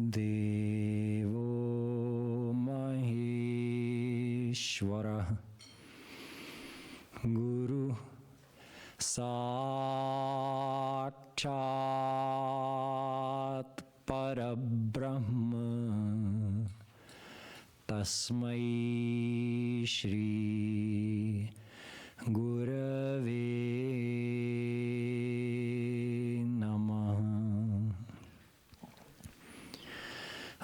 Devo Maheshwara Guru Sakshat Parabrahma Tasmai Shri Gurave Namaha.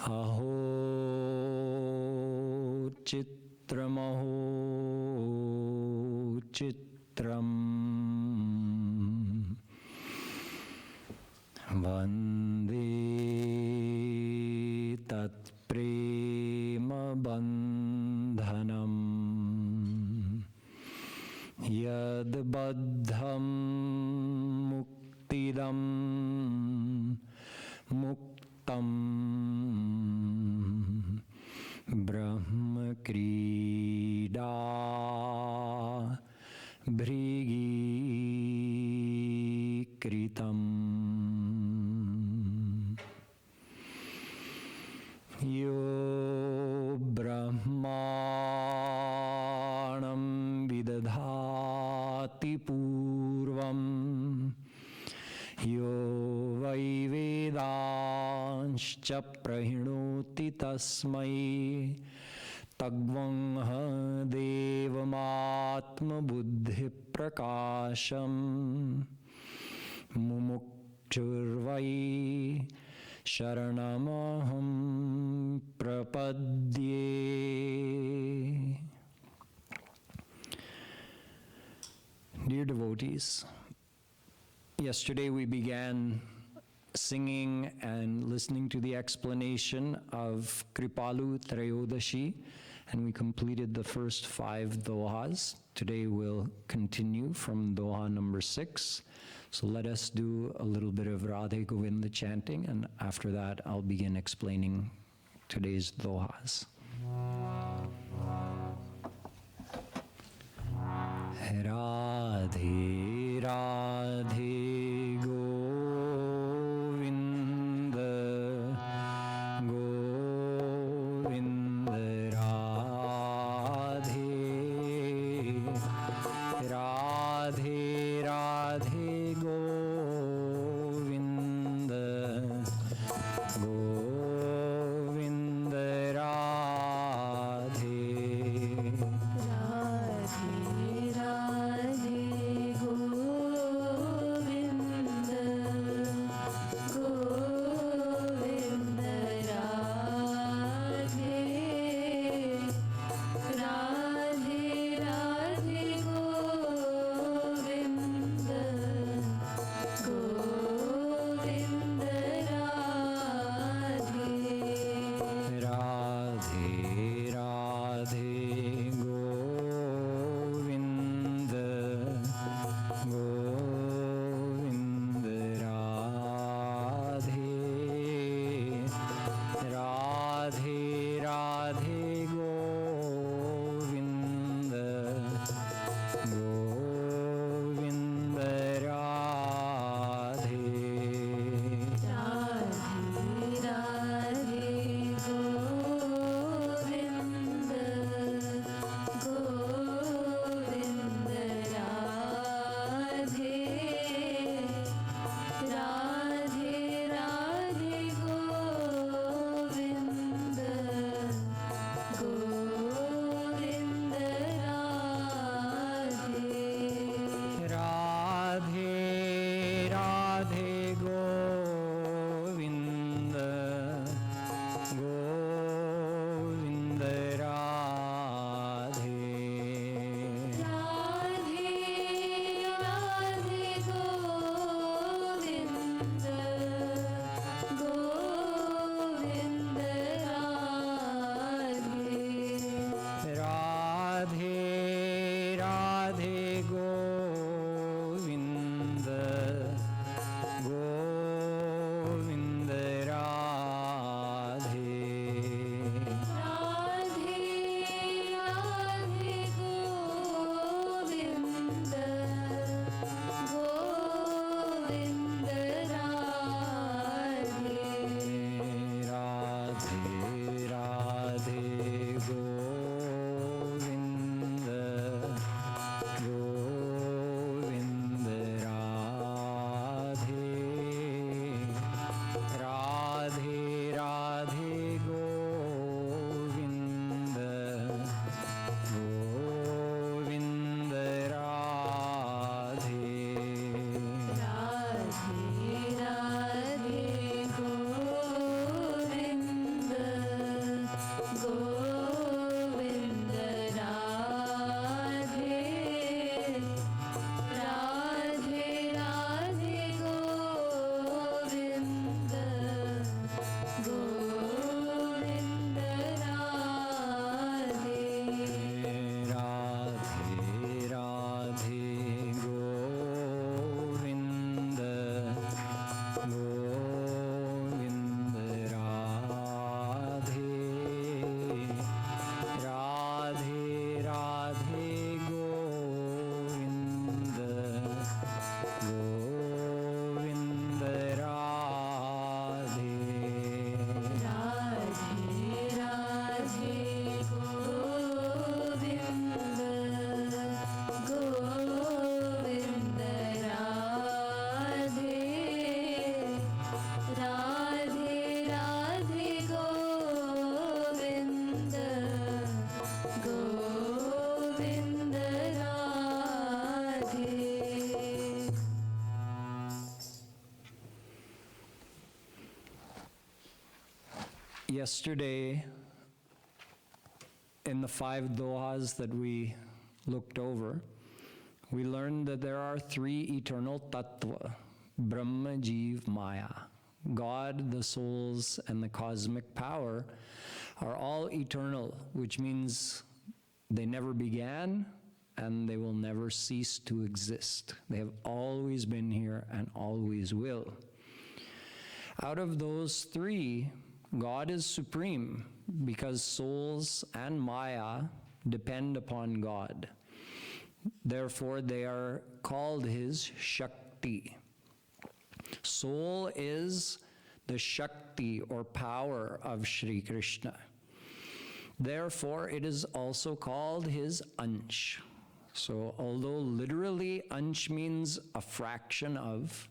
Aho Chitramaho Chitram Vande Tat Prema Bandhanam Yad Baddham Muktidam Muktam Brahma Krida Brigi Kritam Yo Brahmanam Vidadhati Purvam Yo Vai Vedanscha Prahinoti Tasmai Tagvangha Devamatma Buddhi Prakasham Mumukchurvai Sharanamaham Prapadye. Dear devotees, yesterday we began singing and listening to the explanation of Kripalu Trayodashi, and we completed the first 5 dohas. Today we'll continue from doha number 6. So let us do a little bit of Radha Govinda chanting, and after that I'll begin explaining today's dohas. Radhe Radhe Govinda Govinda Radhe Radhe Radhe Govinda Govinda Radhe Radhe Radhe Govinda Yesterday, in the 5 dohas that we looked over, we learned that there are 3 eternal tattva, Brahma, Jeev, Maya. God, the souls, and the cosmic power are all eternal, which means they never began and they will never cease to exist. They have always been here and always will. Out of those 3, God is supreme because souls and Maya depend upon God. Therefore, they are called his Shakti. Soul is the Shakti or power of Shri Krishna. Therefore, it is also called his Ansh. So, although literally Ansh means a fraction of,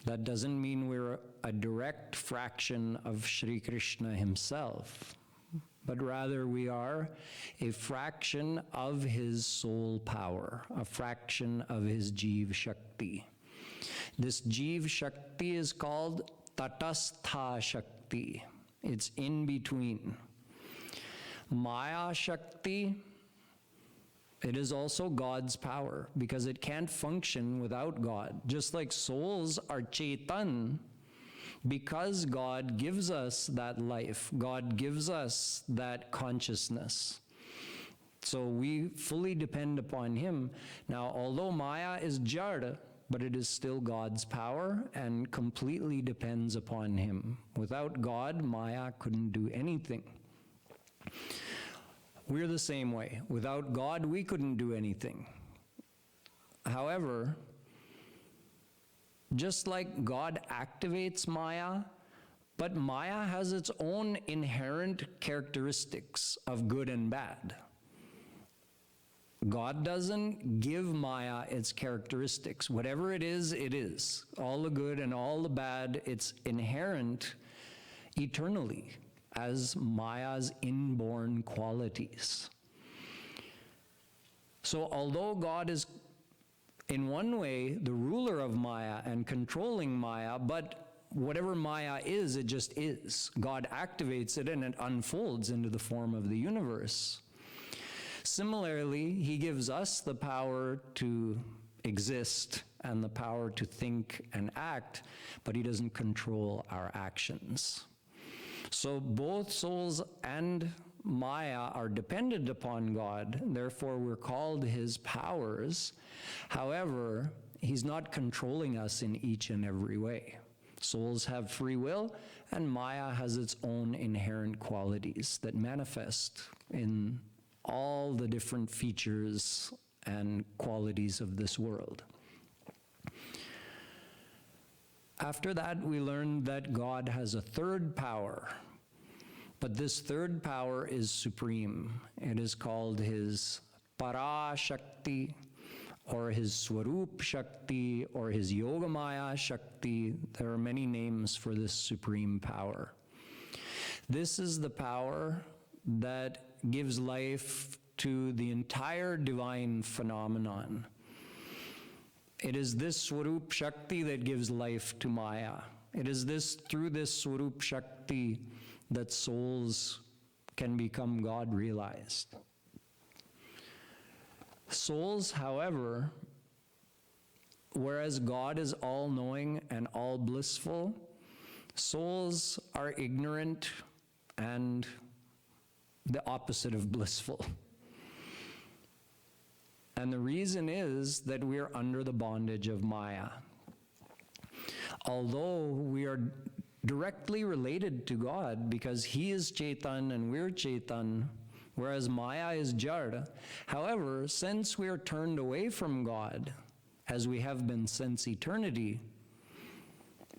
that doesn't mean we're a direct fraction of Shri Krishna himself, but rather we are a fraction of his soul power, a fraction of his Jeev Shakti. This Jeev Shakti is called Tatastha Shakti. It's in between. Maya Shakti, it is also God's power because it can't function without God. Just like souls are Chetan, because God gives us that life, God gives us that consciousness. So we fully depend upon him. Now, although Maya is Jada, but it is still God's power and completely depends upon him. Without God, Maya couldn't do anything. We're the same way. Without God, we couldn't do anything. However, just like God activates Maya, but Maya has its own inherent characteristics of good and bad. God doesn't give Maya its characteristics. Whatever it is, it is. All the good and all the bad, it's inherent eternally as Maya's inborn qualities. So although God is in one way the ruler of Maya and controlling Maya, but whatever Maya is, it just is. God activates it and it unfolds into the form of the universe. Similarly, he gives us the power to exist and the power to think and act, but he doesn't control our actions. So both souls and Maya are dependent upon God, therefore we're called his powers. However, he's not controlling us in each and every way. Souls have free will, and Maya has its own inherent qualities that manifest in all the different features and qualities of this world. After that, we learned that God has a third power, but this third power is supreme. It is called his Para Shakti, or his Swarup Shakti, or his Yogamaya Shakti. There are many names for this supreme power. This is the power that gives life to the entire divine phenomenon. It is this Swarup Shakti that gives life to Maya. It is through this Swarup Shakti that souls can become God realized. Souls, however, whereas God is all-knowing and all-blissful, souls are ignorant and the opposite of blissful. And the reason is that we are under the bondage of Maya. Although we are directly related to God because he is Chetan and we're Chetan, whereas Maya is Jada. However, since we are turned away from God, as we have been since eternity,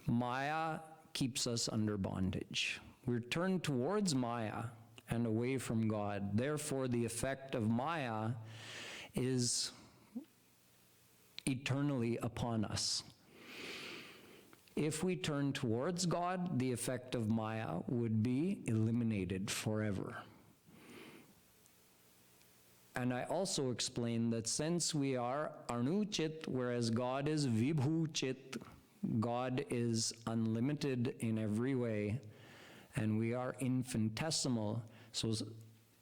Maya keeps us under bondage. We're turned towards Maya and away from God. Therefore, the effect of Maya is eternally upon us. If we turn towards God, the effect of Maya would be eliminated forever. And I also explained that since we are Anuchit, whereas God is Vibhuchit, God is unlimited in every way, and we are infinitesimal. So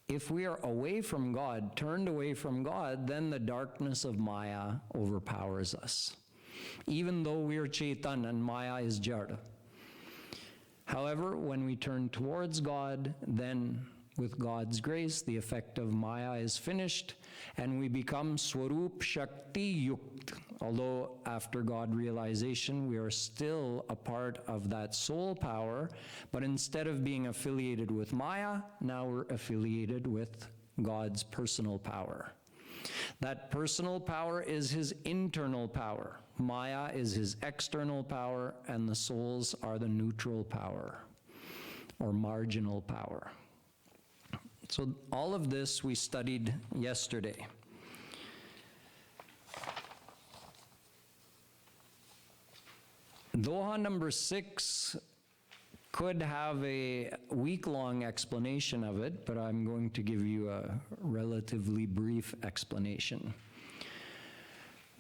if we are away from God, turned away from God, then the darkness of Maya overpowers us, even though we are Chaitan and Maya is Jada. However, when we turn towards God, then with God's grace, the effect of Maya is finished, and we become Swarup Shakti Yukt. Although after God realization, we are still a part of that soul power, but instead of being affiliated with Maya, now we're affiliated with God's personal power. That personal power is his internal power. Maya is his external power, and the souls are the neutral power or marginal power. So all of this we studied yesterday. Doha number 6 could have a week-long explanation of it, but I'm going to give you a relatively brief explanation.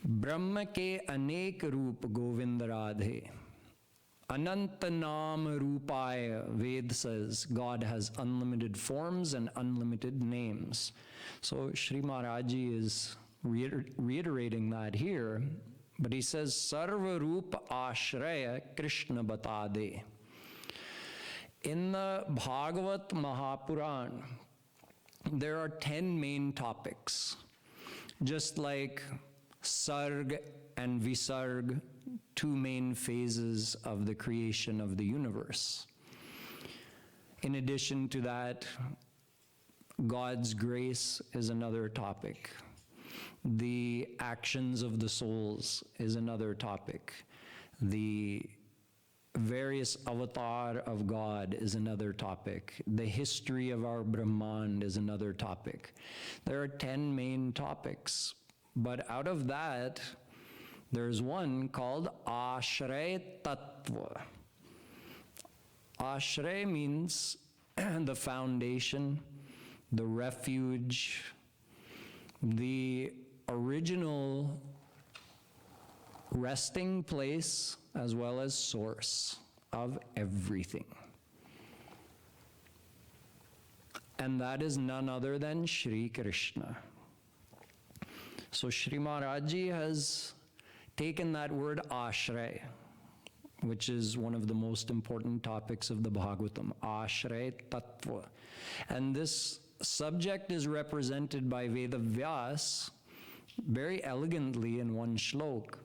Brahma ke anek roop Govind Radhe. Ananta Nam Rupaya, Ved says, God has unlimited forms and unlimited names. So Shri Maharajji is reiterating that here, but he says, Sarva Rupa Ashraya Krishna Batade. In the Bhagavat Mahapuran, there are 10 main topics, just like Sarg and Visarg, 2 main phases of the creation of the universe. In addition to that, God's grace is another topic. The actions of the souls is another topic. The various avatar of God is another topic. The history of our Brahman is another topic. There are 10 main topics, but out of that, there's one called Ashray Tattva. Ashray means the foundation, the refuge, the original resting place, as well as source of everything. And that is none other than Shri Krishna. So Shri Maharajji has taken that word Ashray, which is one of the most important topics of the Bhagavatam, Ashray Tattva. And this subject is represented by Vedavyas very elegantly in one shlok.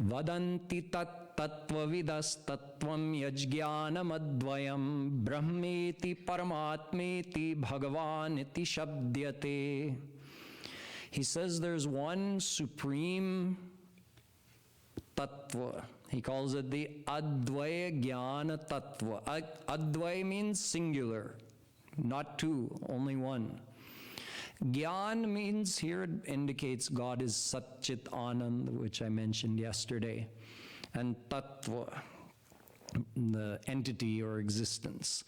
Vadanti tat tattvavidas tattvam yajnanam advayam brahmeti paramatmeti bhagavaniti shabdyate. He says there's one supreme tattva. He calls it the Advaya Jnana Tattva. Advaya means singular, not two, only one. Gyan means, here it indicates God is Satchit Anand, which I mentioned yesterday, and Tattva, the entity or existence.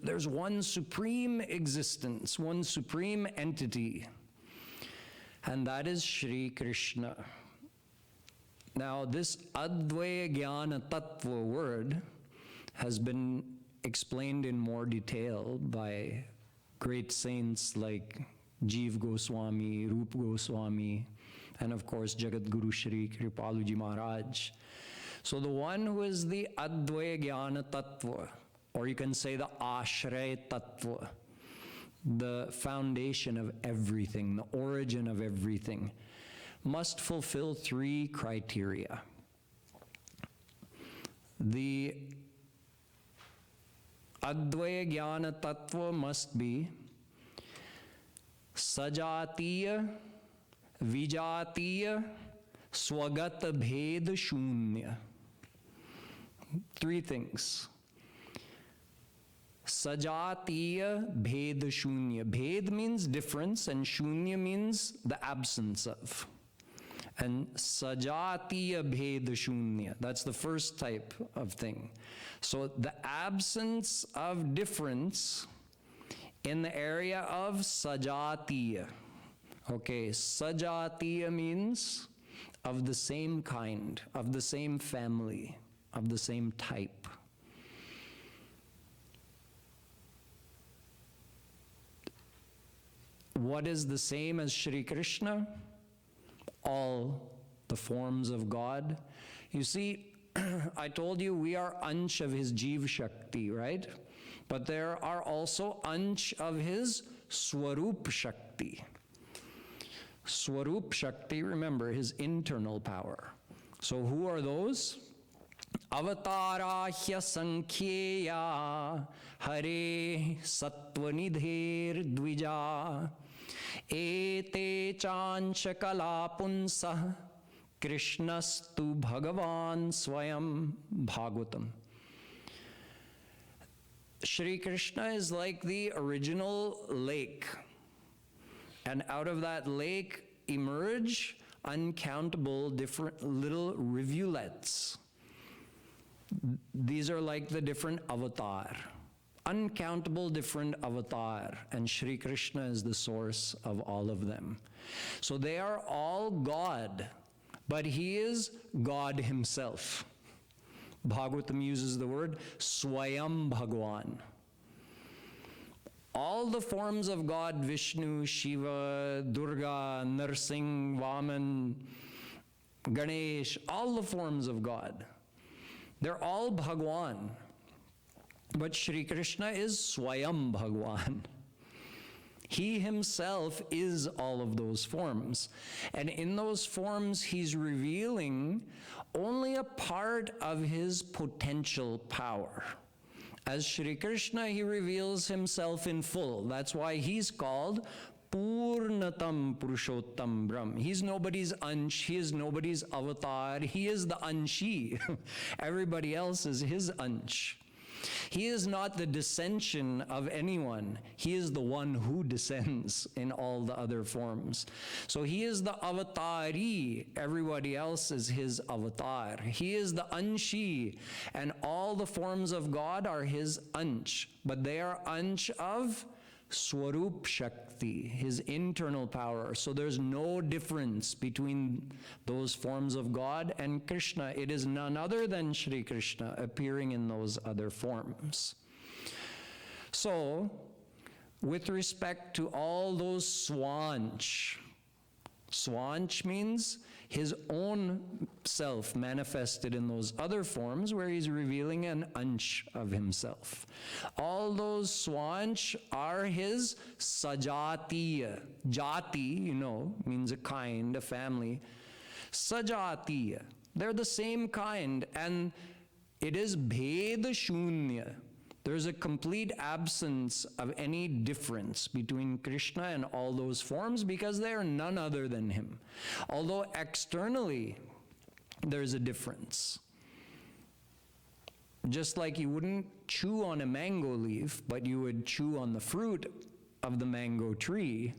There's one supreme existence, one supreme entity, and that is Shri Krishna. Now, this Advaya Jnana Tattva word has been explained in more detail by great saints like Jeev Goswami, Rup Goswami, and of course Jagadguru Shri Kripalu Maharaj. So the one who is the Advaya Jnana Tattva, or you can say the Ashray Tattva, the foundation of everything, the origin of everything, must fulfill 3 criteria. The Advaya Jnana Tattva must be Sajatiya, Vijatiya, Swagata Bhed Shunya. 3 things. Sajatiya Bhed Shunya. Bhed means difference, and Shunya means the absence of. And Sajatiya Bhed Shunya, that's the first type of thing. So the absence of difference in the area of Sajatiya. Okay, Sajatiya means of the same kind, of the same family, of the same type. What is the same as Shri Krishna? All the forms of God. You see, I told you we are ansh of his Jeev Shakti, right? But there are also ansh of his Swarup Shakti. Swarup Shakti, remember, his internal power. So who are those? Avatarahya Sankhyeya Hare Sattvanidher Dvija Ete Chansha Kalapunsa Krishnastu Bhagavan Swayam. Bhagavatam. Shri Krishna is like the original lake, and out of that lake emerge uncountable different little rivulets. These are like the different avatar, uncountable different avatar, and Shri Krishna is the source of all of them. So they are all God, but he is God himself. Bhagavatam uses the word Swayam Bhagwan. All the forms of God, Vishnu, Shiva, Durga, Narsingh, Vaman, Ganesh, all the forms of God, they're all Bhagwan. But Shri Krishna is Swayam Bhagwan. He himself is all of those forms. And in those forms, he's revealing only a part of his potential power. As Shri Krishna, he reveals himself in full. That's why he's called Purnatam Purushottam Brahm. He's nobody's ansh, he is nobody's avatar, he is the anshi. Everybody else is his ansh. He is not the descension of anyone. He is the one who descends in all the other forms. So he is the avatari. Everybody else is his avatar. He is the anshi, and all the forms of God are his ansh. But they are ansh of Swarup Shakti, his internal power. So there's no difference between those forms of God and Krishna. It is none other than Shri Krishna appearing in those other forms. So, with respect to all those swanch, swanch means his own self manifested in those other forms where he's revealing an ansh of himself. All those swanch are his sajatiya. Jati, you know, means a kind, a family. Sajatiya. They're the same kind, and it is bheda shunya. There's a complete absence of any difference between Krishna and all those forms because they are none other than him. Although externally, there's a difference. Just like you wouldn't chew on a mango leaf, but you would chew on the fruit of the mango tree,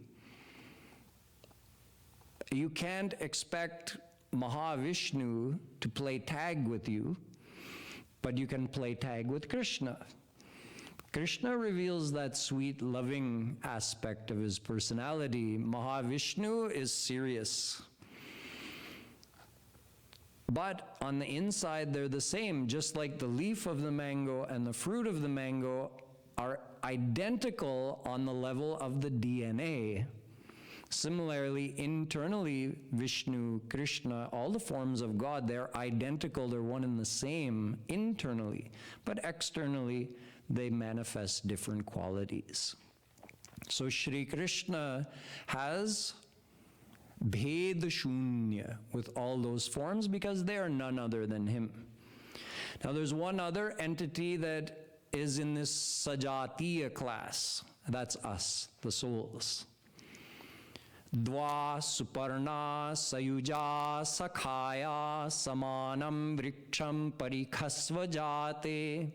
you can't expect Mahavishnu to play tag with you, but you can play tag with Krishna. Krishna reveals that sweet, loving aspect of his personality. Mahavishnu is serious. But on the inside, they're the same, just like the leaf of the mango and the fruit of the mango are identical on the level of the DNA. Similarly, internally, Vishnu, Krishna, all the forms of God, they're identical, they're one and the same internally. But externally, they manifest different qualities. So Shri Krishna has bheda shunya with all those forms because they are none other than him. Now there's one other entity that is in this sajatiya class. That's us, the souls. Dva suparna sayuja sakhaya samanam vriksham parikhasva jate.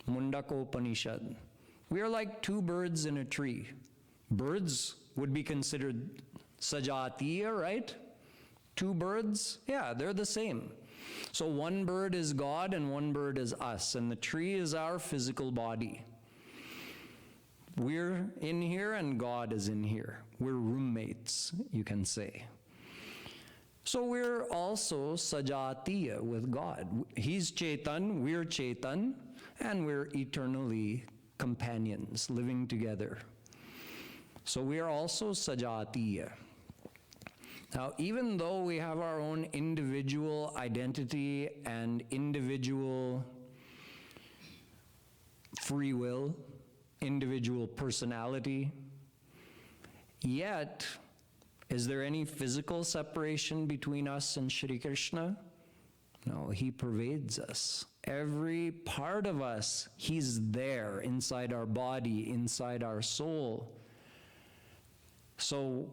Mundakopanishad. We are like two birds in a tree. Birds would be considered sajatiya, right? Two birds, yeah, they're the same. So one bird is God and one bird is us, and the tree is our physical body. We're in here and God is in here. We're roommates, you can say. So we're also sajatiya with God. He's Chetan, we're Chetan, and we're eternally companions living together. So we are also sajatiya. Now, even though we have our own individual identity and individual free will, individual personality, yet, is there any physical separation between us and Shri Krishna? No, he pervades us. Every part of us, he's there inside our body, inside our soul. So,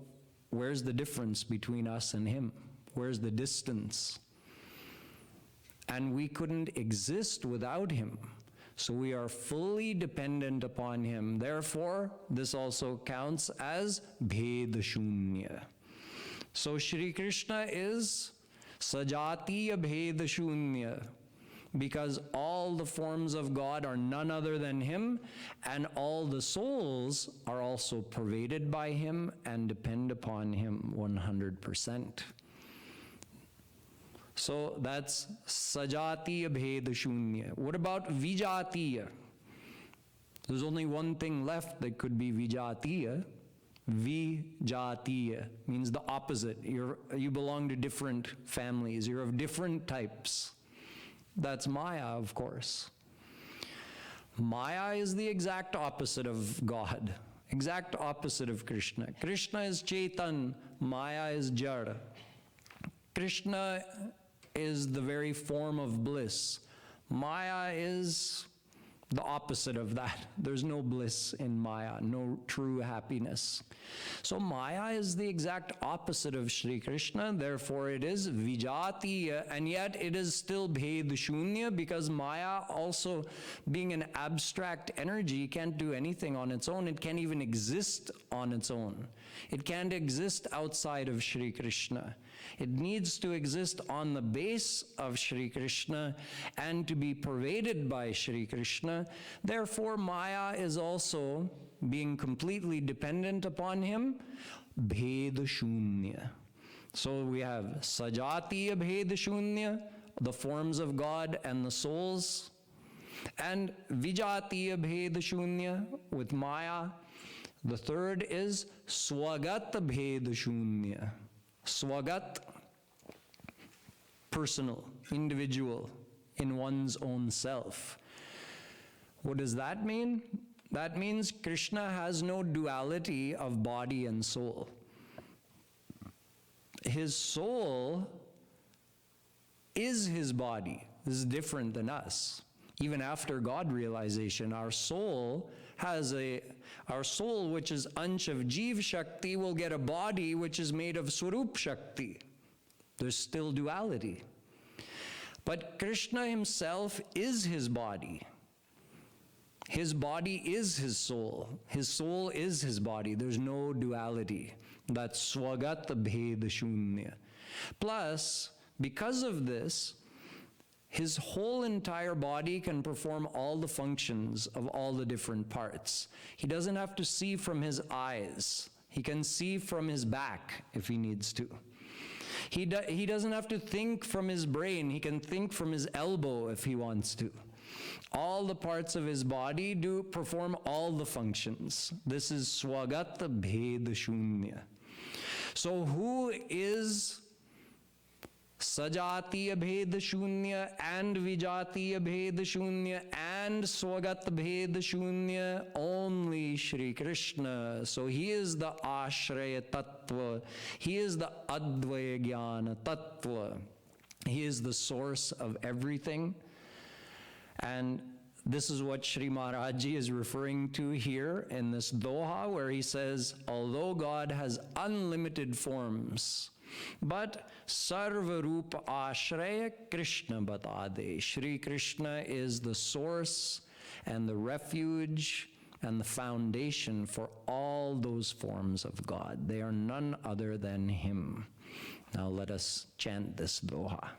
where's the difference between us and him? Where's the distance? And we couldn't exist without him. So we are fully dependent upon him. Therefore, this also counts as bheda shunya. So Shri Krishna is sajatiya bheda shunya, because all the forms of God are none other than him, and all the souls are also pervaded by him and depend upon him 100%. So that's sajatiya bheda shunya. What about vijatiya? There's only one thing left that could be vijatiya. Vijatiya means the opposite. You belong to different families. You're of different types. That's Maya, of course. Maya is the exact opposite of God, exact opposite of Krishna. Krishna is Chaitan, Maya is Jada. Krishna is the very form of bliss. Maya is the opposite of that. There's no bliss in Maya, no true happiness. So Maya is the exact opposite of Shri Krishna, therefore it is vijatiya, and yet it is still bhed shunya, because Maya, also being an abstract energy, can't do anything on its own. It can't even exist on its own. It can't exist outside of Shri Krishna. It needs to exist on the base of Shri Krishna and to be pervaded by Shri Krishna. Therefore, Maya is also, being completely dependent upon him, bheda shunya. So we have sajatiya bheda shunya, the forms of God and the souls, and vijatiya bheda shunya with Maya. The third is swagat bheda shunya. Swagat, personal, individual, in one's own self. What does that mean? That means Krishna has no duality of body and soul. His soul is his body. This is different than us. Even after God realization, our soul, which is Ansh of Jeev Shakti, will get a body which is made of Swarup Shakti. There's still duality. But Krishna himself is his body. His body is his soul. His soul is his body. There's no duality. That's swagat bheda shunya. Plus, because of this, his whole entire body can perform all the functions of all the different parts. He doesn't have to see from his eyes. He can see from his back if he needs to. He doesn't have to think from his brain. He can think from his elbow if he wants to. All the parts of his body do perform all the functions. This is swagata bheda shunya. So who is sajatiya bheda shunya and vijatiya bheda shunya and swagat bheda shunya? Only Shri Krishna. So he is the ashraya tattva. He is the advaya jnana tattva. He is the source of everything. And this is what Shri Maharaj is referring to here in this doha, where he says, although God has unlimited forms, but sarva rupa ashraya Krishna batade. Shri Krishna is the source and the refuge and the foundation for all those forms of God. They are none other than him. Now let us chant this doha.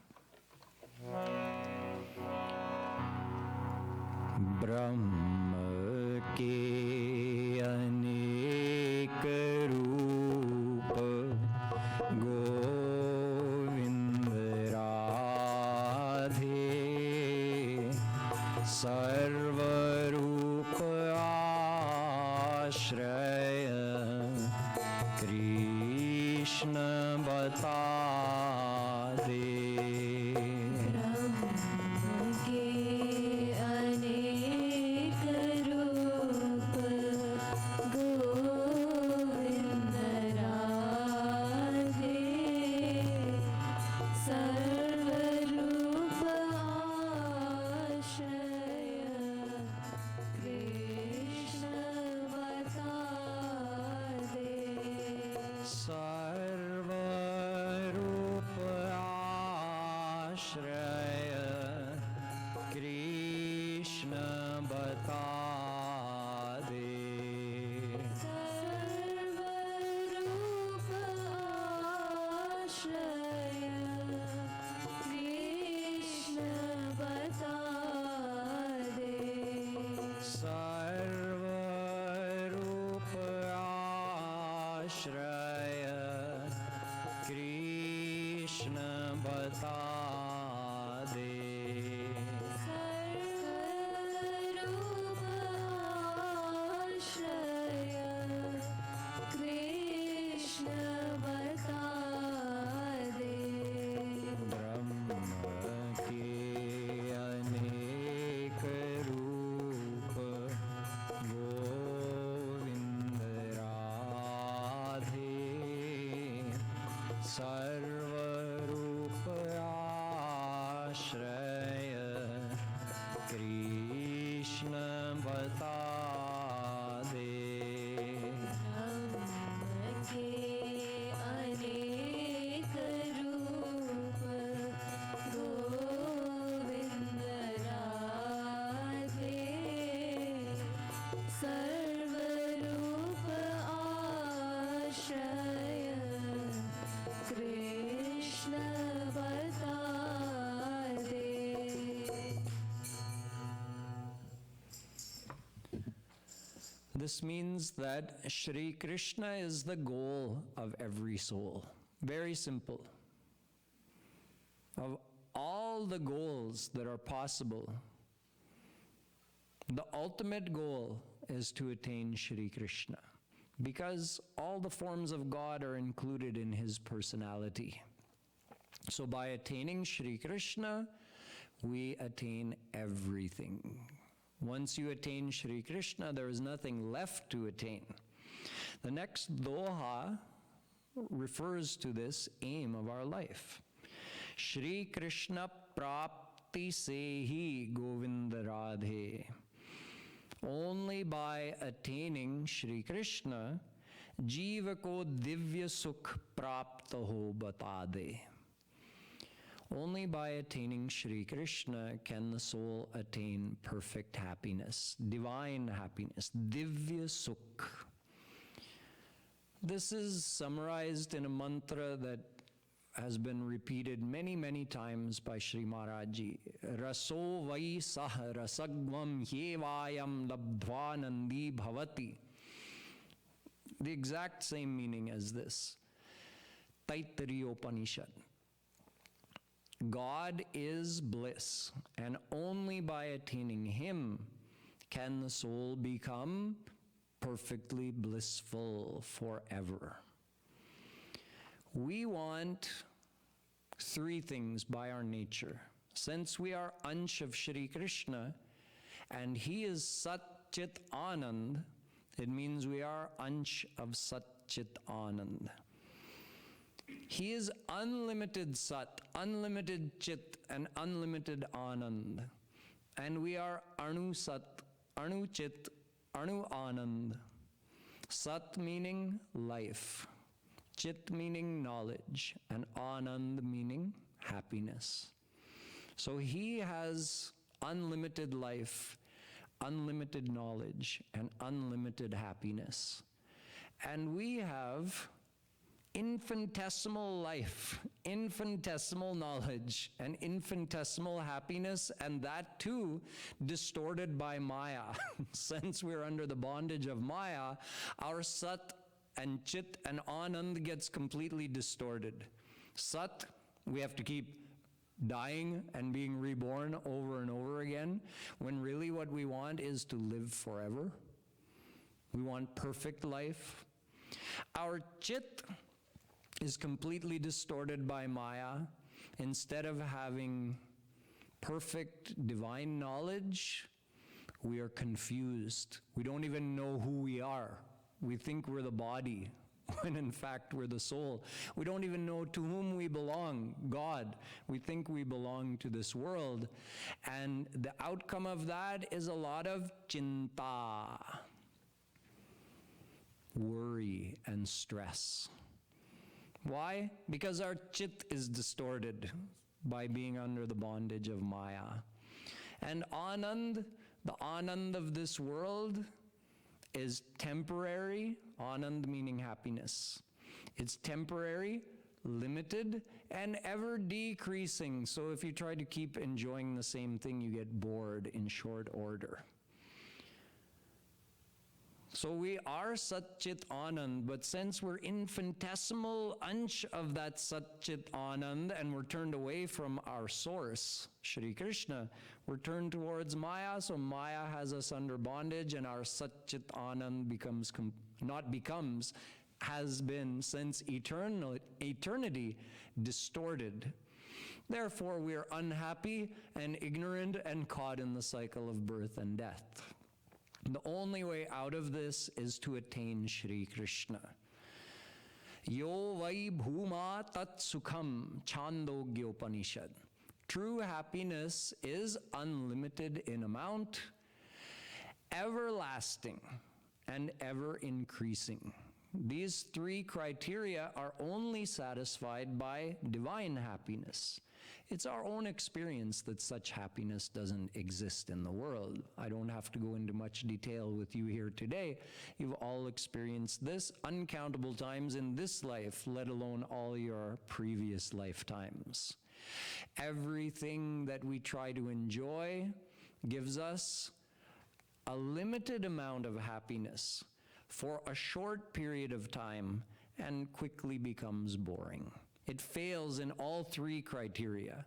Brahma ke anek roop Govind Radhe sarva roop ashraya Krishna bata de. This means that Shri Krishna is the goal of every soul. Very simple. Of all the goals that are possible, the ultimate goal is to attain Shri Krishna, because all the forms of God are included in his personality. So by attaining Shri Krishna, we attain everything. Once you attain Shri Krishna, there is nothing left to attain. The next doha refers to this aim of our life. Shri Krishna prapti sehi Govind Radhe. Only by attaining Shri Krishna, jiva ko divya sukh prapta ho bata de. Only by attaining Shri Krishna can the soul attain perfect happiness, divine happiness, divya sukh. This is summarized in a mantra that has been repeated many, many times by Shri Maharaj. Raso vai sah rasagvam hyevayam labdva nandi bhavati. The exact same meaning as this. Taittiriya Upanishad. God is bliss, and only by attaining him can the soul become perfectly blissful forever. We want three things by our nature. Since we are Ansh of Shri Krishna, and he is Sat Chit Anand, it means we are Ansh of Sat Chit Anand. He is unlimited Sat, unlimited Chit, and unlimited Anand. And we are Anu Sat, Anu Chit, Anu Anand. Sat meaning life, Chit meaning knowledge, and Anand meaning happiness. So he has unlimited life, unlimited knowledge, and unlimited happiness. And we have infinitesimal life, infinitesimal knowledge, and infinitesimal happiness, and that too distorted by Maya. Since we're under the bondage of Maya, our Sat and Chit and Anand gets completely distorted. Sat, we have to keep dying and being reborn over and over again, when really what we want is to live forever. We want perfect life. Our chit is completely distorted by Maya. Instead of having perfect divine knowledge, we are confused. We don't even know who we are. We think we're the body, when in fact we're the soul. We don't even know to whom we belong, God. We think we belong to this world. And the outcome of that is a lot of chinta, worry and stress. Why? Because our chit is distorted by being under the bondage of Maya. And Anand, the Anand of this world, is temporary. Anand meaning happiness. It's temporary, limited, and ever decreasing. So if you try to keep enjoying the same thing, you get bored in short order. So we are Sat Chit Anand, but since we're infinitesimal ansh of that Sat Chit Anand and we're turned away from our source, Shri Krishna, we're turned towards Maya, so Maya has us under bondage, and our Sat Chit Anand has been since eternity distorted. Therefore, we are unhappy and ignorant and caught in the cycle of birth and death. The only way out of this is to attain Shri Krishna. Yo vai bhuma tat sukham Chandogyopanishad. True happiness is unlimited in amount, everlasting, and ever increasing. These three criteria are only satisfied by divine happiness. It's our own experience that such happiness doesn't exist in the world. I don't have to go into much detail with you here today. You've all experienced this uncountable times in this life, let alone all your previous lifetimes. Everything that we try to enjoy gives us a limited amount of happiness for a short period of time and quickly becomes boring. It fails in all three criteria.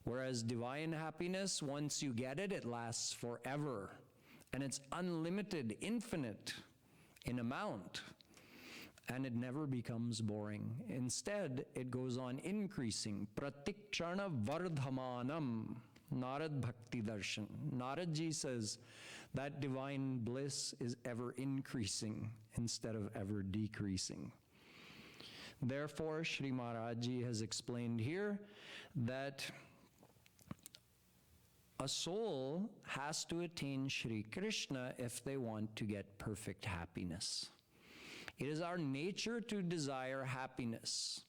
Whereas divine happiness, once you get it, it lasts forever. And it's unlimited, infinite in amount. And it never becomes boring. Instead, it goes on increasing. Pratikshana vardhamanam. Narad Bhakti Darshan. Naradji says that divine bliss is ever increasing instead of ever decreasing. Therefore, Shri Maharajji has explained here that a soul has to attain Shri Krishna if they want to get perfect happiness. It is our nature to desire happiness.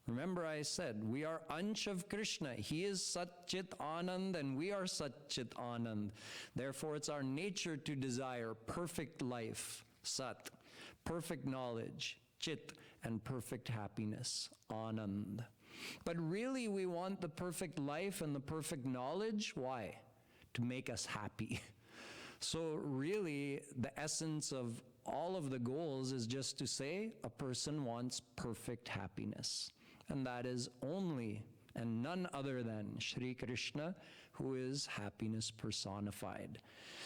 Remember I said, we are Ansh of Krishna. He is Sat Chit Anand and we are Sat Chit Anand. Therefore, it's our nature to desire perfect life, Sat, perfect knowledge, Chit, and perfect happiness, Anand. But really, we want the perfect life and the perfect knowledge. Why? To make us happy. So really, the essence of all of the goals is just to say a person wants perfect happiness. And that is only and none other than Shri Krishna, who is happiness personified.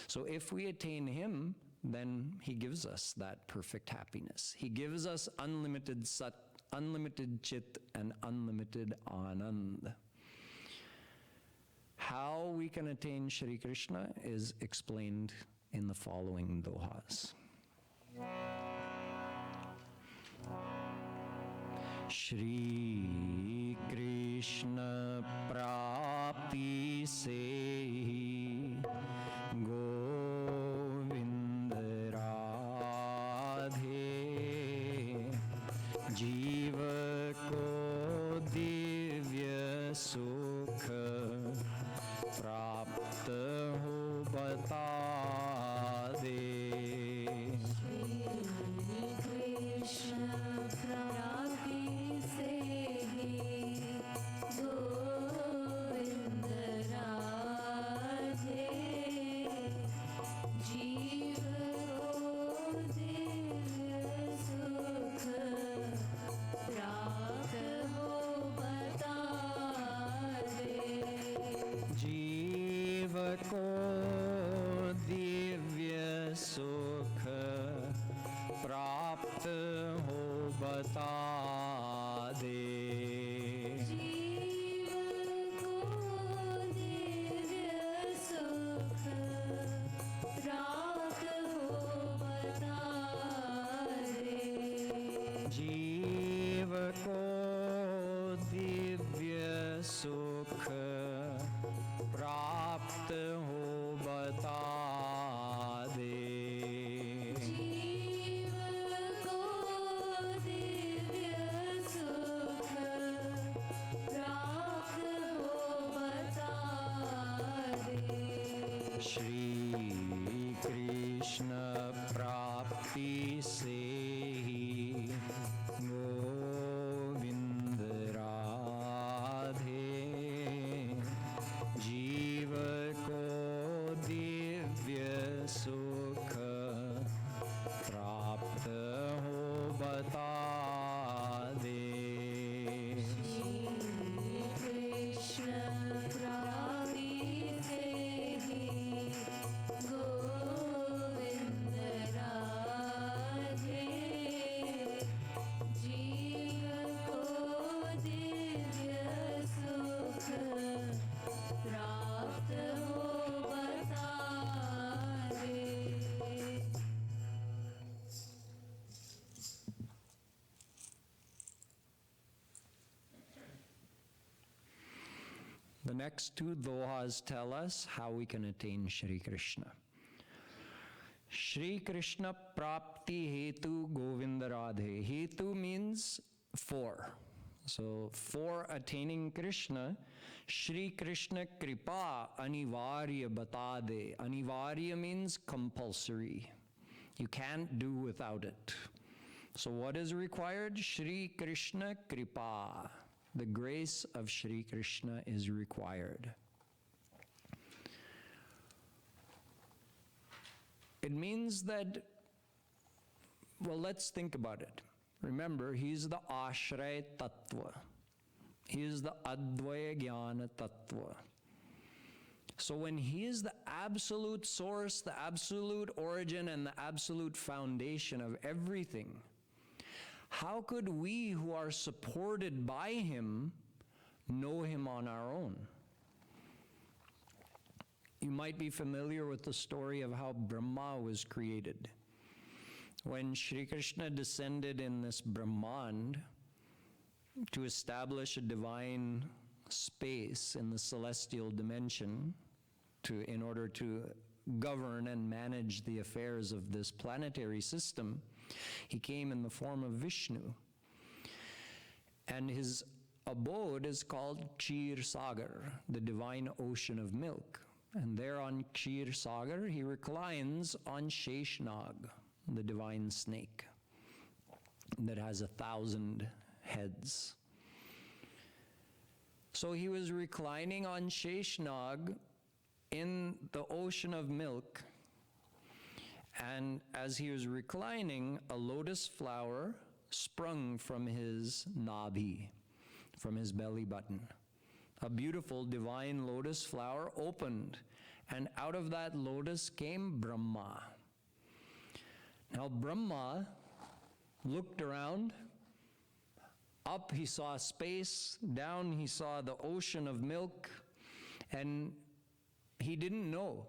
So if we attain him, then he gives us that perfect happiness. He gives us unlimited sat, unlimited chit, and unlimited anand. How we can attain Shri Krishna is explained in the following dohas. Shri Krishna prapti se Govind Radhe Jiva ko divya sukha prapta ho bata de. जीव को दिव्य सुख प्राप्त हो बता दे। जीव को दिव्य सुख प्राप्त हो बता दे। श्री कृष्ण प्राप्ति से ही गोविंद राधे जीव को दिव्य सुख प्राप्त हो बता दे। श्री कृष्ण प्राप्ति से ही गोविंद राधे जीव को दिव्य सुख प्राप्त हो बता दे। The next two dohas tell us how we can attain Shri Krishna. Shri Krishna Prapti Hetu Govinda Radhe. Hetu means for. So for attaining Krishna, Shri Krishna Kripa Anivarya Batade. Anivarya means compulsory. You can't do without it. So what is required? Shri Krishna Kripa. The grace of Shri Krishna is required. It means that, well, let's think about it. Remember, he's the Ashray Tattva. He is the Advaya Jnana Tattva. So when he is the absolute source, the absolute origin, and the absolute foundation of everything, how could we who are supported by him know him on our own? You might be familiar with the story of how Brahma was created. When Shri Krishna descended in this Brahmand to establish a divine space in the celestial dimension in order to govern and manage the affairs of this planetary system, he came in the form of Vishnu. And his abode is called Kshir Sagar, the divine ocean of milk. And there on Kshir Sagar, he reclines on Sheshnag, the divine snake that has 1,000 heads. So he was reclining on Sheshnag in the ocean of milk, and as he was reclining, a lotus flower sprung from his nabhi, from his belly button. A beautiful divine lotus flower opened, and out of that lotus came Brahma. Now Brahma looked around. Up he saw space, down he saw the ocean of milk, and he didn't know,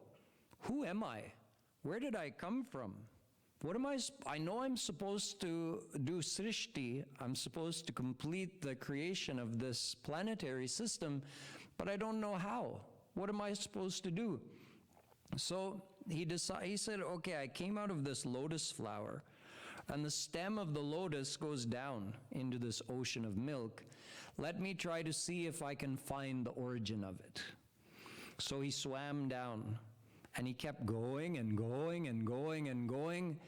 who am I? Where did I come from? What am I know I'm supposed to do Srishti, I'm supposed to complete the creation of this planetary system, but I don't know how. What am I supposed to do? So he said, okay, I came out of this lotus flower, and the stem of the lotus goes down into this ocean of milk. Let me try to see if I can find the origin of it. So he swam down, and he kept going and going and going and going.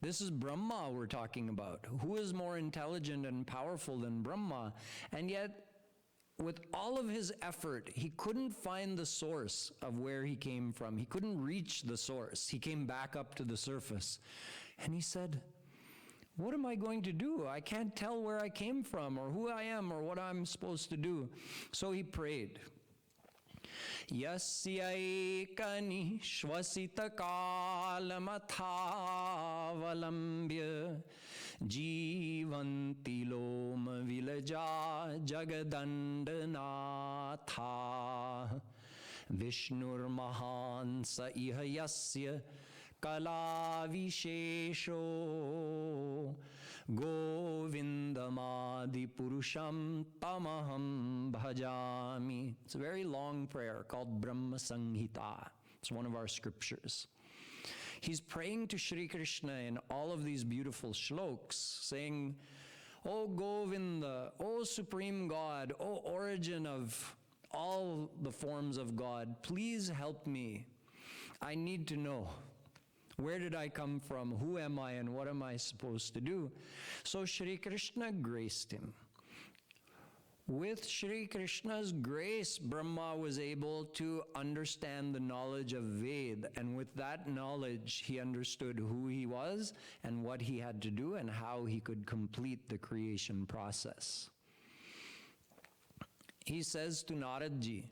This is Brahma we're talking about. Who is more intelligent and powerful than Brahma? And yet, with all of his effort, he couldn't find the source of where he came from. He couldn't reach the source. He came back up to the surface. And he said, what am I going to do? I can't tell where I came from or who I am or what I'm supposed to do. So he prayed. Yasyai kani shvasita kalamathavalambya jivanti loma vilaja jagadandanatha Vishnur mahan sa iha yasya kala vishesho Govindamadi Purusham Tamaham Bhajami. It's a very long prayer called Brahma Samhita. It's one of our scriptures. He's praying to Shri Krishna in all of these beautiful shloks, saying, O Govinda, O Supreme God, O origin of all the forms of God, please help me. I need to know. Where did I come from? Who am I? And what am I supposed to do? So Shri Krishna graced him. With Shri Krishna's grace, Brahma was able to understand the knowledge of Ved. And with that knowledge, he understood who he was and what he had to do and how he could complete the creation process. He says to Naradji,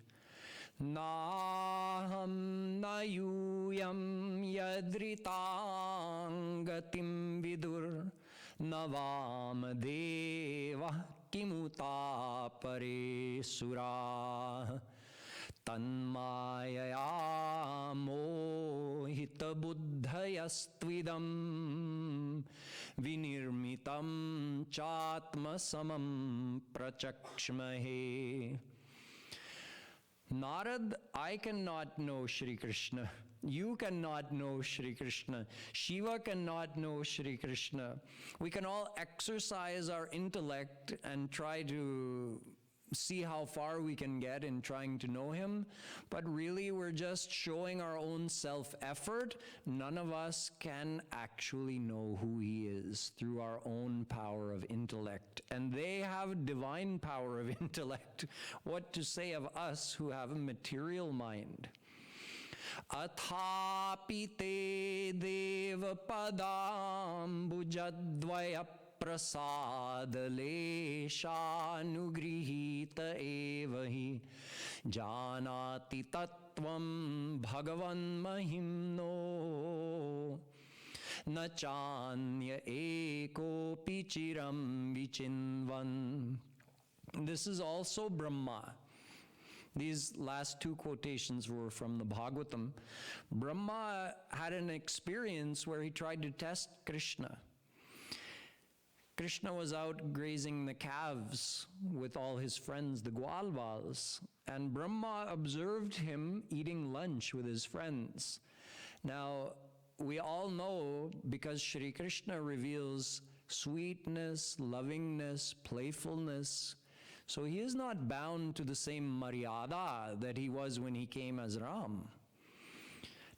Naham nayuyam yadritang gatim vidur navam deva kimuta pare sura tanmaya mohita buddhayastvidam vinirmitam chatma samam prachakshmahe. Narad, I cannot know Shri Krishna. You cannot know Shri Krishna. Shiva cannot know Shri Krishna. We can all exercise our intellect and try to see how far we can get in trying to know him, but really we're just showing our own self-effort. None of us can actually know who he is through our own power of intellect. And they have divine power of intellect. What to say of us who have a material mind? Athapi te deva padam bujadvaya prasadaleshanugrihita evahi janati tattvam bhagavan mahimno na chanya ekopi chiram vichinvan. This is also Brahma. These last two quotations were from the Bhagavatam. Brahma had an experience where he tried to test Krishna. Krishna was out grazing the calves with all his friends, the Gwalvals, and Brahma observed him eating lunch with his friends. Now, we all know, because Shri Krishna reveals sweetness, lovingness, playfulness, so he is not bound to the same maryada that he was when he came as Ram.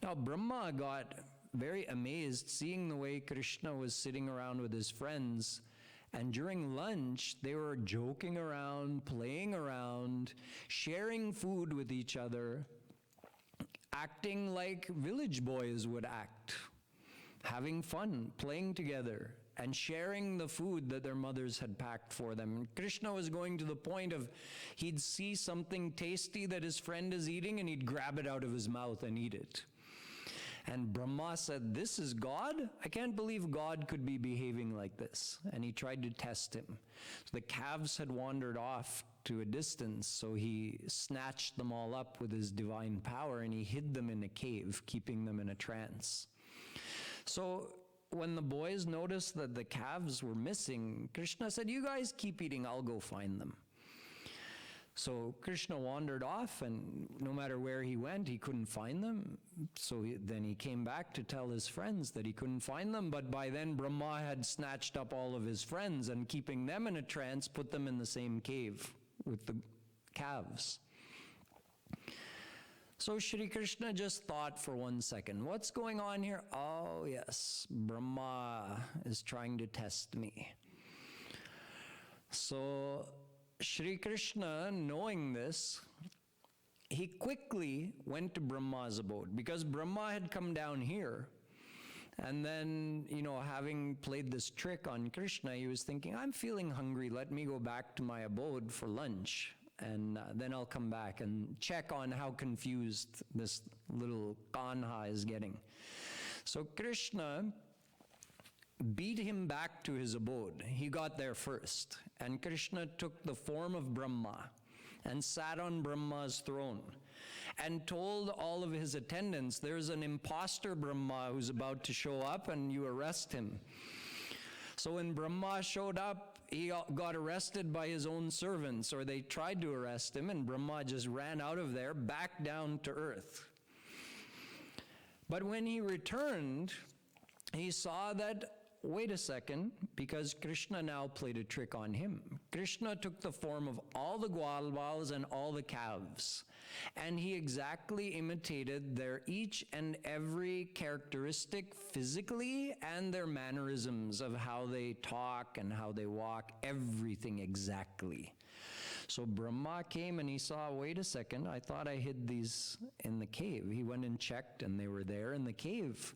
Now, Brahma got very amazed seeing the way Krishna was sitting around with his friends, and during lunch they were joking around, playing around, sharing food with each other, acting like village boys would act, having fun, playing together, and sharing the food that their mothers had packed for them. And Krishna was going to the point of he'd see something tasty that his friend is eating and he'd grab it out of his mouth and eat it. And Brahma said, this is God? I can't believe God could be behaving like this. And he tried to test him. So the calves had wandered off to a distance, so he snatched them all up with his divine power and he hid them in a cave, keeping them in a trance. So when the boys noticed that the calves were missing, Krishna said, you guys keep eating, I'll go find them. So Krishna wandered off, and no matter where he went, he couldn't find them. So then he came back to tell his friends that he couldn't find them, but by then Brahma had snatched up all of his friends and, keeping them in a trance, put them in the same cave with the calves. So Shri Krishna just thought for 1 second, what's going on here? Oh yes, Brahma is trying to test me. So Shri Krishna, knowing this, he quickly went to Brahma's abode, because Brahma had come down here, and then, having played this trick on Krishna, he was thinking, I'm feeling hungry, let me go back to my abode for lunch, and then I'll come back and check on how confused this little Kanha is getting. So Krishna beat him back to his abode. He got there first. And Krishna took the form of Brahma and sat on Brahma's throne and told all of his attendants, there's an imposter Brahma who's about to show up and you arrest him. So when Brahma showed up, he got arrested by his own servants, or they tried to arrest him, and Brahma just ran out of there, back down to earth. But when he returned, he saw that, wait a second, because Krishna now played a trick on him. Krishna took the form of all the Gwalbals and all the calves, and he exactly imitated their each and every characteristic physically and their mannerisms of how they talk and how they walk, everything exactly. So Brahma came and he saw, wait a second, I thought I hid these in the cave. He went and checked and they were there in the cave.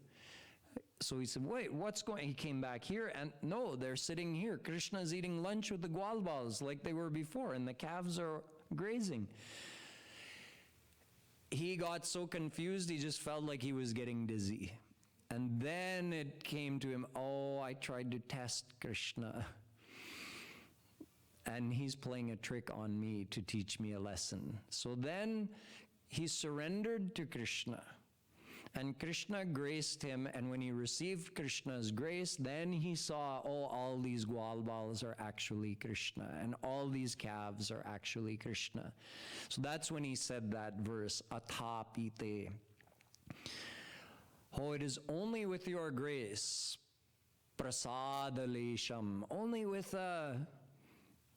So he said, wait, what's going on? He came back here and no, they're sitting here. Krishna's eating lunch with the Gwalbals like they were before, and the calves are grazing. He got so confused, he just felt like he was getting dizzy. And then it came to him, oh, I tried to test Krishna. And he's playing a trick on me to teach me a lesson. So then he surrendered to Krishna. And Krishna graced him, and when he received Krishna's grace, then he saw, oh, all these Gwalbals are actually Krishna, and all these calves are actually Krishna. So that's when he said that verse, Athapite. Oh, it is only with your grace, prasadalesham, only with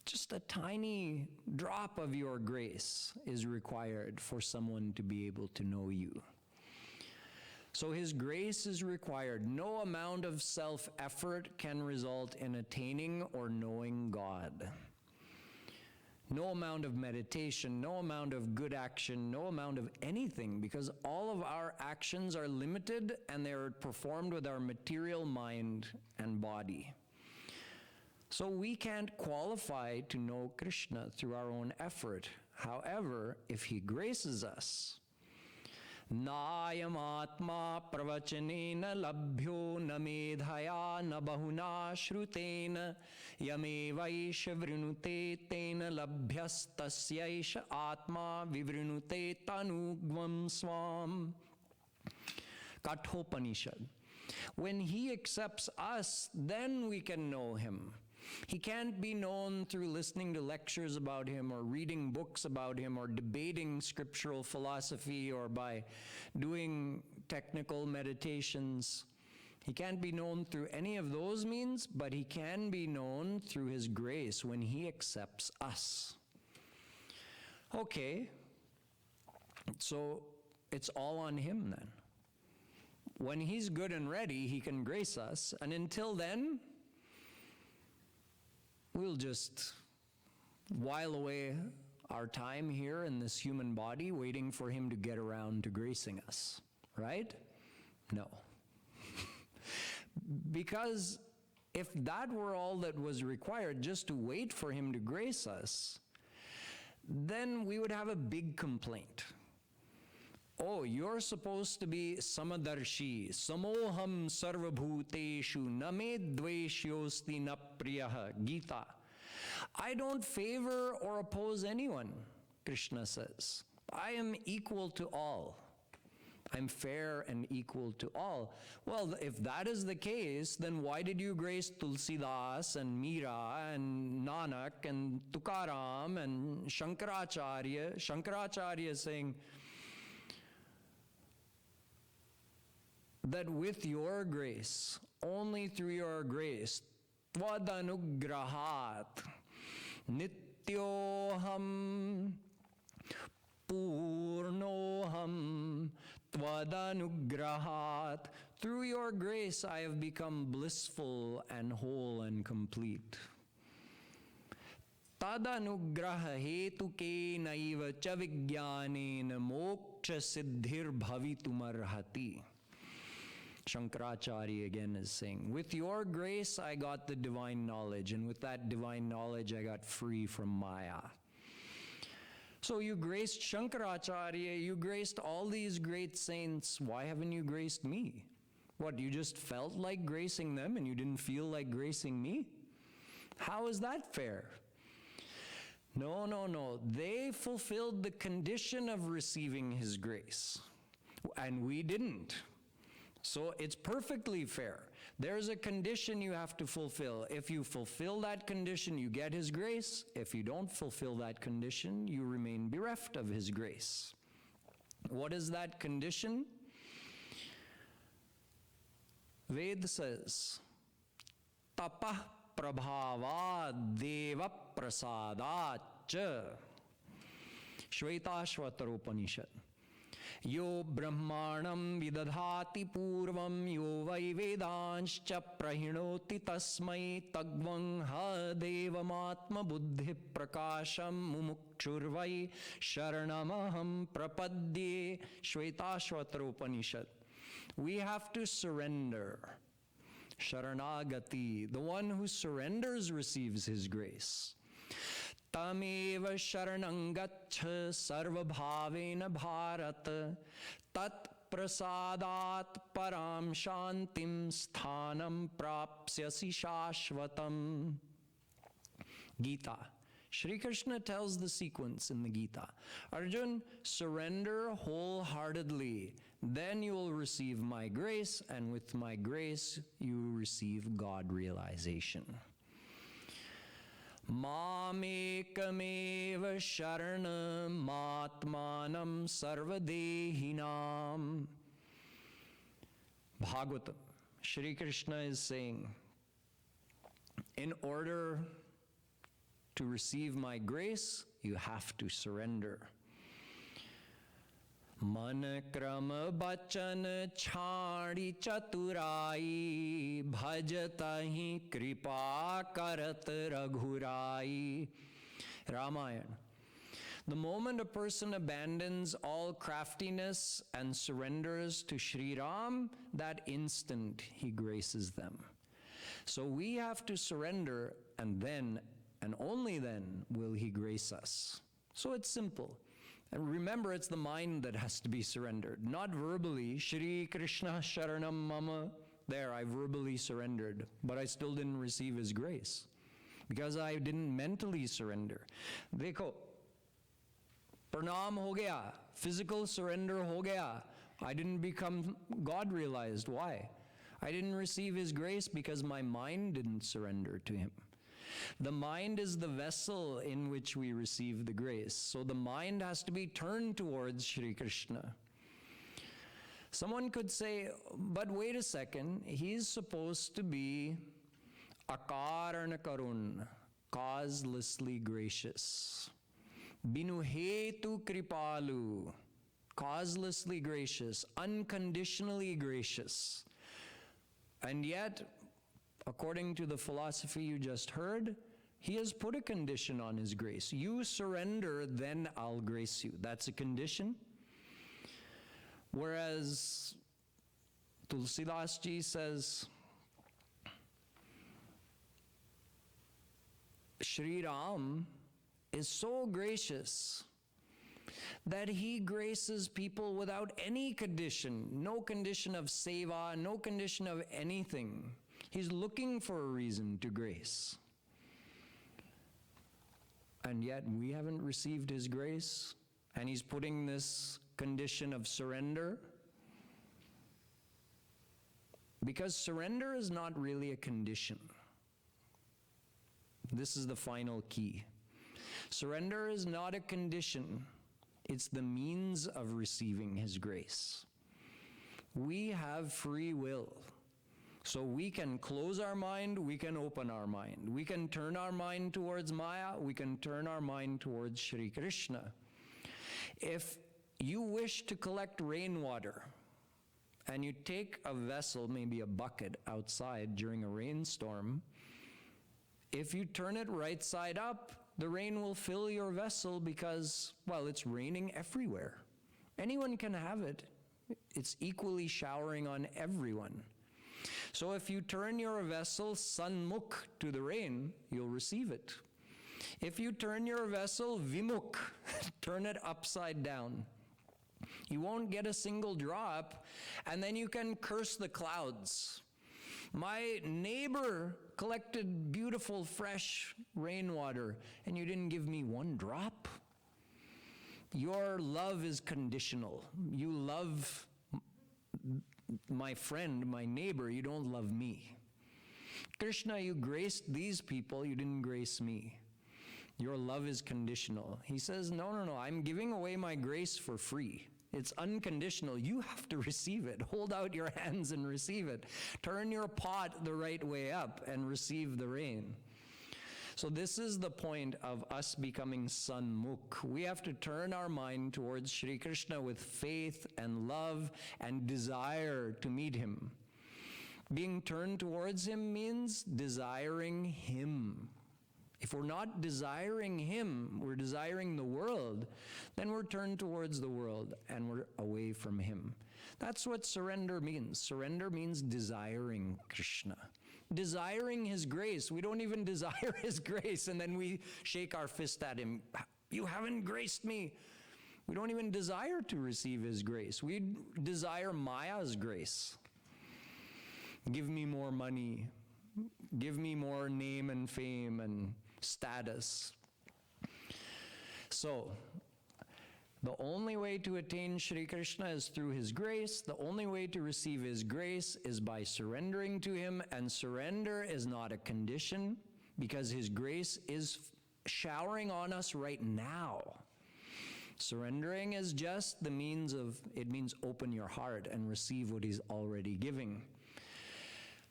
just a tiny drop of your grace is required for someone to be able to know you. So his grace is required. No amount of self-effort can result in attaining or knowing God. No amount of meditation, no amount of good action, no amount of anything, because all of our actions are limited and they are performed with our material mind and body. So we can't qualify to know Krishna through our own effort. However, if he graces us, Nayam atma pravachanena labhyo na medhaya na bahuna shrutena yame vaisha vrinute tena labhyastasyaisha atma vivrinute tanugvam swam. Kathopanishad. When he accepts us, then we can know him. He can't be known through listening to lectures about him or reading books about him or debating scriptural philosophy or by doing technical meditations. He can't be known through any of those means, but he can be known through his grace when he accepts us. Okay, so it's all on him then. When he's good and ready, he can grace us, and until then, we'll just while away our time here in this human body waiting for him to get around to gracing us, right? No. Because if that were all that was required, just to wait for him to grace us, then we would have a big complaint. Oh, you're supposed to be samadarshi, samoham sarvabhuteshu, name dveshyosti na priyaha, Gita. I don't favor or oppose anyone, Krishna says. I am equal to all. I'm fair and equal to all. Well, if that is the case, then why did you grace Tulsidas and Meera and Nanak and Tukaram and Shankaracharya? Shankaracharya is saying that with your grace, only through your grace, Tvadanugrahat, Nityoham, Purnoham, Tvadanugrahat, through your grace I have become blissful and whole and complete. Tadanugraha hetuke naiva cha vijnanena moksha siddhir bhavitumarhati. Shankaracharya again is saying, with your grace I got the divine knowledge, and with that divine knowledge I got free from Maya. So you graced Shankaracharya, you graced all these great saints. Why haven't you graced me? What, you just felt like gracing them and you didn't feel like gracing me? How is that fair? No, no, no. They fulfilled the condition of receiving his grace, and we didn't. So it's perfectly fair. There's a condition you have to fulfill. If you fulfill that condition, you get His grace. If you don't fulfill that condition, you remain bereft of His grace. What is that condition? Ved says, Tapah prabhava deva prasadat cha. Shvetashvataropanishad. Yo brahmanam vidadhati purvam yo vai vedanscha prahinoti tasmai tagvang ha devamatma buddhi prakasham mumukshurvai sharanamaham prapadye. Shvetashvataropanishad. We have to surrender. Sharanagati, the one who surrenders receives His grace. Tameva sharanam gaccha sarvabhavena bharata tat prasadat param shantim sthanam prapsyasi shashvatam. Gita. Shri Krishna tells the sequence in the Gita. Arjun, surrender wholeheartedly. Then you will receive my grace, and with my grace you receive God realization. Mamekameva sharanam atmanam sarvadehinam. Bhagavatam, Shri Krishna is saying, in order to receive my grace, you have to surrender. Man krama bachan chhadi chaturai bhajatahi kripa karat raghurai. Ramayana. The moment a person abandons all craftiness and surrenders to Shri Ram, that instant he graces them. So we have to surrender, and then, and only then, will he grace us. So it's simple. And remember, it's the mind that has to be surrendered, not verbally. Shri Krishna Sharanam Mama. There, I verbally surrendered, but I still didn't receive His grace because I didn't mentally surrender. Dekho, pranam ho gaya, physical surrender ho gaya. I didn't become God realized. Why? I didn't receive His grace because my mind didn't surrender to Him. The mind is the vessel in which we receive the grace. So the mind has to be turned towards Shri Krishna. Someone could say, but wait a second, He's supposed to be akarana karun, causelessly gracious. Binu hetu kripalu, causelessly gracious, unconditionally gracious. And yet, according to the philosophy you just heard, He has put a condition on His grace. You surrender, then I'll grace you. That's a condition. Whereas Tulsidasji says, Shri Ram is so gracious that He graces people without any condition, no condition of seva, no condition of anything. He's looking for a reason to grace. And yet we haven't received His grace, and He's putting this condition of surrender. Because surrender is not really a condition. This is the final key. Surrender is not a condition. It's the means of receiving His grace. We have free will. So we can close our mind, we can open our mind. We can turn our mind towards Maya, we can turn our mind towards Shri Krishna. If you wish to collect rainwater, and you take a vessel, maybe a bucket, outside during a rainstorm, if you turn it right side up, the rain will fill your vessel because, well, it's raining everywhere. Anyone can have it. It's equally showering on everyone. So if you turn your vessel sanmukh to the rain, you'll receive it. If you turn your vessel vimukh, turn it upside down, you won't get a single drop, and then you can curse the clouds. My neighbor collected beautiful, fresh rainwater, and you didn't give me one drop. Your love is conditional. You love my friend, my neighbor, you don't love me. Krishna, you graced these people, you didn't grace me. Your love is conditional. He says, no, I'm giving away my grace for free. It's unconditional. You have to receive it. Hold out your hands and receive it. Turn your pot the right way up and receive the rain. So this is the point of us becoming sanmukh. We have to turn our mind towards Shri Krishna with faith and love and desire to meet him. Being turned towards him means desiring him. If we're not desiring him, we're desiring the world, then we're turned towards the world and we're away from him. That's what surrender means. Surrender means desiring Krishna. Desiring his grace. We don't even desire his grace and then we shake our fist at him. You haven't graced me. We don't even desire to receive his grace. We desire Maya's grace. Give me more money. Give me more name and fame and status. So, the only way to attain Shri Krishna is through his grace. The only way to receive his grace is by surrendering to him, and surrender is not a condition because his grace is showering on us right now. Surrendering is just the means of, it means open your heart and receive what he's already giving.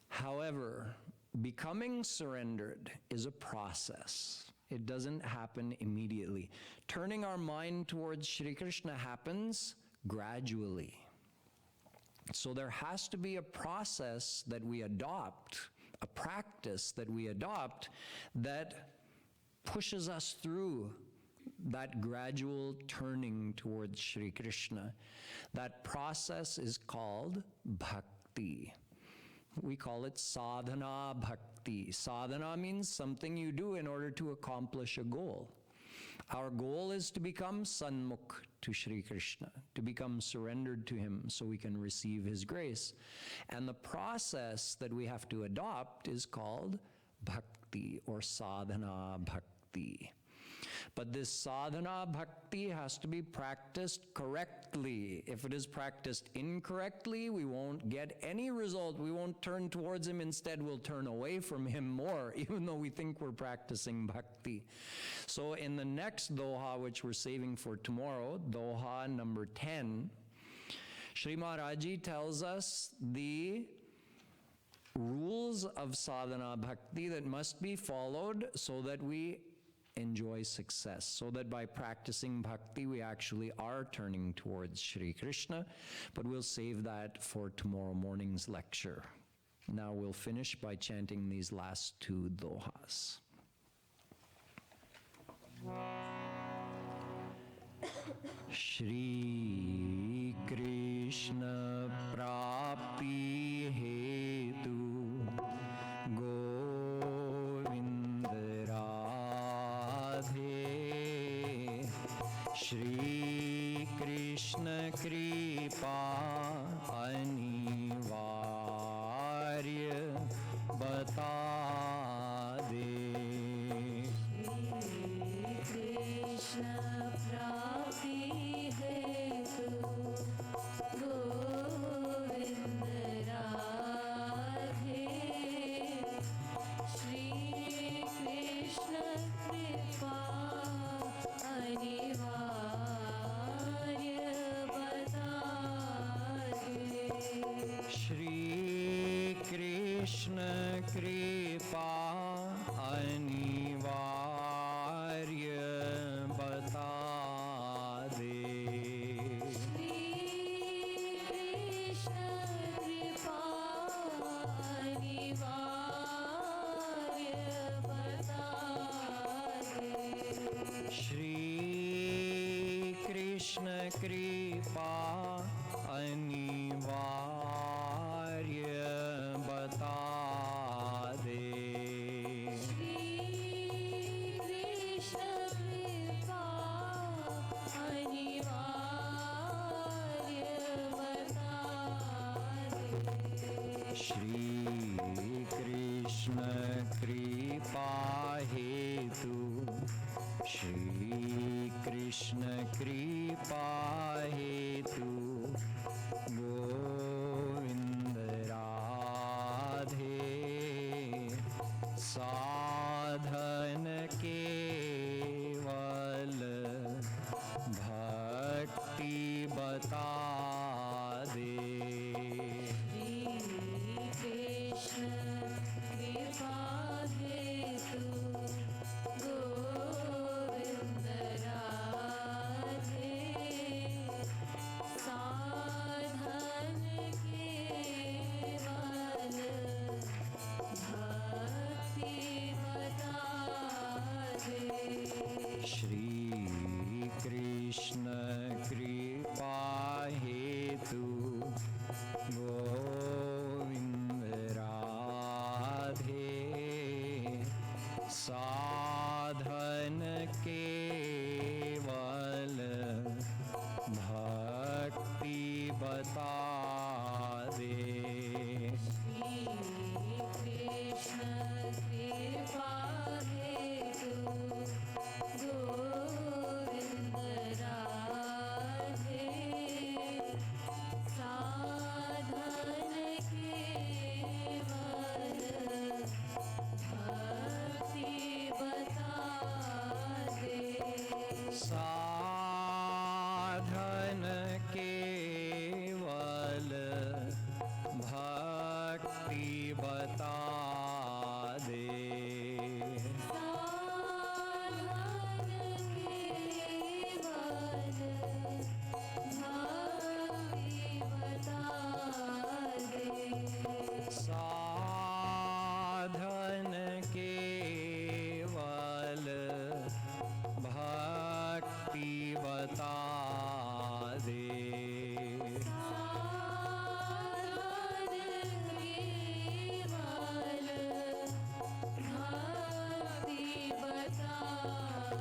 However, becoming surrendered is a process. It doesn't happen immediately. Turning our mind towards Shri Krishna happens gradually. So there has to be a process that we adopt, a practice that we adopt that pushes us through that gradual turning towards Shri Krishna. That process is called bhakti. We call it sadhana bhakti. Sadhana means something you do in order to accomplish a goal. Our goal is to become sanmukh to Shri Krishna, to become surrendered to him so we can receive his grace. And the process that we have to adopt is called bhakti or sadhana bhakti. But this sadhana bhakti has to be practiced correctly. If it is practiced incorrectly, we won't get any result. We won't turn towards him. Instead, we'll turn away from him more, even though we think we're practicing bhakti. So in the next doha, which we're saving for tomorrow, doha number 10, Shri Maharajji tells us the rules of sadhana bhakti that must be followed so that we enjoy success, so that by practicing bhakti we actually are turning towards Shri Krishna. But we'll save that for tomorrow morning's lecture. Now we'll finish by chanting these last two dohas. Shri Krishna Prapti Hetu Govind Radhe Shri Krishna Kripa Anivarya Bata De Krishna Prapti Hetu Govind Radhe Shri Krishna Kripa Anivarya Bata De Shri Krishna Kripa Anivarya Bata De Shri Krishna Kripa Anivarya Bata De Shri Krishna Kripa Anivarya Bata De Shri Krishna Kripa Anivarya Bata De Shri Krishna Kripa Hetu Shri Krishna Kripa Hetu बता दे। साधन केवल भक्ति बता दे। साधन केवल भक्ति बता दे।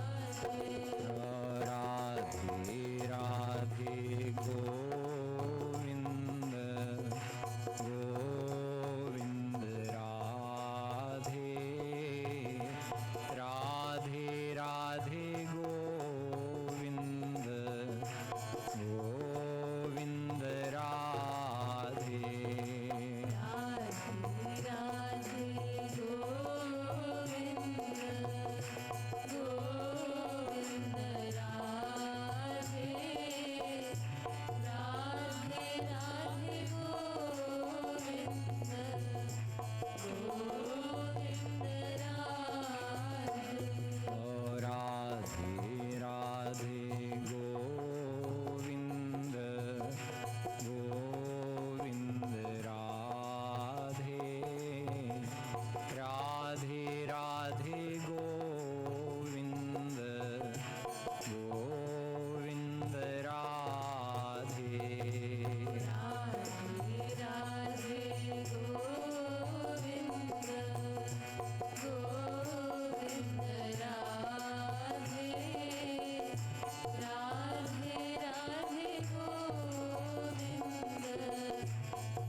राधे राधे गोविंद गोविंद राधे राधे राधे गोविंद गोविंद राधे राधे राधे गोविंद गोविंद राधे राधे राधे गोविंद गोविंद राधे राधे गोविंद गोविंद राधे राधे राधे गोविंद गोविंद राधे राधे राधे गोविंद गोविंद राधे राधे राधे गोविंद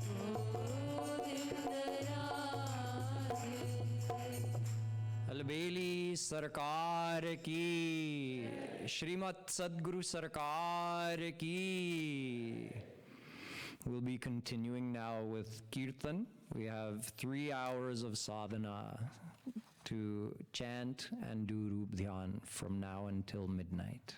गोविंद राधे। अलबेली सरकार की, श्रीमत सद्गुरु सरकार की। We'll be continuing now with Kirtan. We have 3 hours of sadhana to chant and do Roop Dhyan from now until midnight.